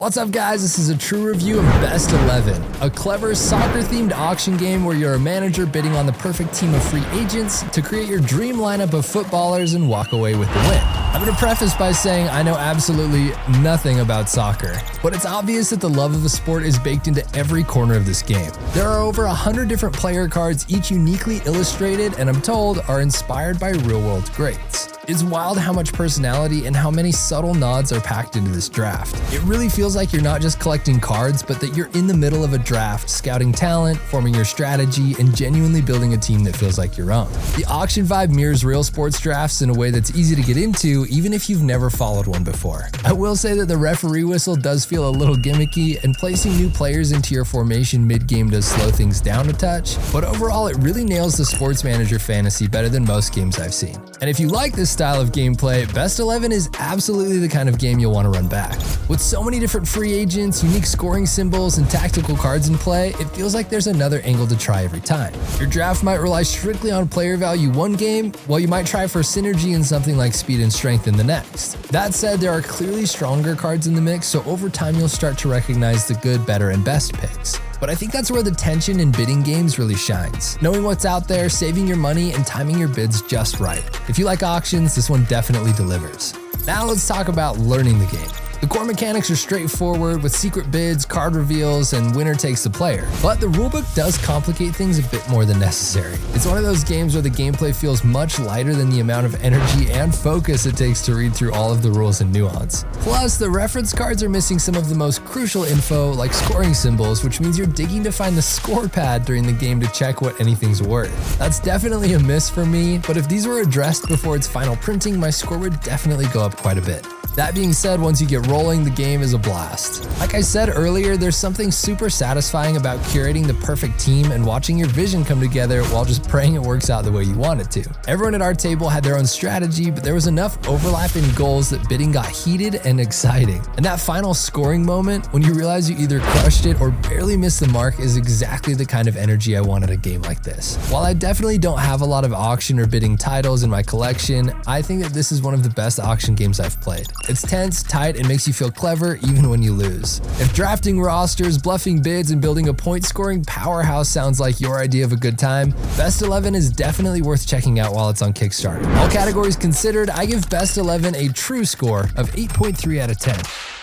What's up guys, this is a true review of Best 11, a clever soccer-themed auction game where you're a manager bidding on the perfect team of free agents to create your dream lineup of footballers and walk away with the win. I'm going to preface by saying I know absolutely nothing about soccer, but it's obvious that the love of the sport is baked into every corner of this game. There are over 100 different player cards, each uniquely illustrated and I'm told are inspired by real-world greats. It's wild how much personality and how many subtle nods are packed into this draft. It really feels like you're not just collecting cards, but that you're in the middle of a draft, scouting talent, forming your strategy, and genuinely building a team that feels like your own. The auction vibe mirrors real sports drafts in a way that's easy to get into, even if you've never followed one before. I will say that the referee whistle does feel a little gimmicky, and placing new players into your formation mid-game does slow things down a touch, but overall it really nails the sports manager fantasy better than most games I've seen. And if you like this style of gameplay, Best 11 is absolutely the kind of game you'll want to run back. With so many different free agents, unique scoring symbols, and tactical cards in play, it feels like there's another angle to try every time. Your draft might rely strictly on player value one game, while you might try for synergy in something like speed and strength in the next. That said, there are clearly stronger cards in the mix, so over time you'll start to recognize the good, better, and best picks. But I think that's where the tension in bidding games really shines. Knowing what's out there, saving your money, and timing your bids just right. If you like auctions, this one definitely delivers. Now let's talk about learning the game. The core mechanics are straightforward with secret bids, card reveals, and winner takes the player. But the rulebook does complicate things a bit more than necessary. It's one of those games where the gameplay feels much lighter than the amount of energy and focus it takes to read through all of the rules and nuance. Plus, the reference cards are missing some of the most crucial info like scoring symbols, which means you're digging to find the score pad during the game to check what anything's worth. That's definitely a miss for me, but if these were addressed before its final printing, my score would definitely go up quite a bit. That being said, once you get rolling, the game is a blast. Like I said earlier, there's something super satisfying about curating the perfect team and watching your vision come together while just praying it works out the way you want it to. Everyone at our table had their own strategy, but there was enough overlap in goals that bidding got heated and exciting. And that final scoring moment, when you realize you either crushed it or barely missed the mark, is exactly the kind of energy I want at a game like this. While I definitely don't have a lot of auction or bidding titles in my collection, I think that this is one of the best auction games I've played. It's tense, tight, and makes you feel clever even when you lose. If drafting rosters, bluffing bids, and building a point-scoring powerhouse sounds like your idea of a good time, Best 11 is definitely worth checking out while it's on Kickstarter. All categories considered, I give Best 11 a true score of 8.3 out of 10.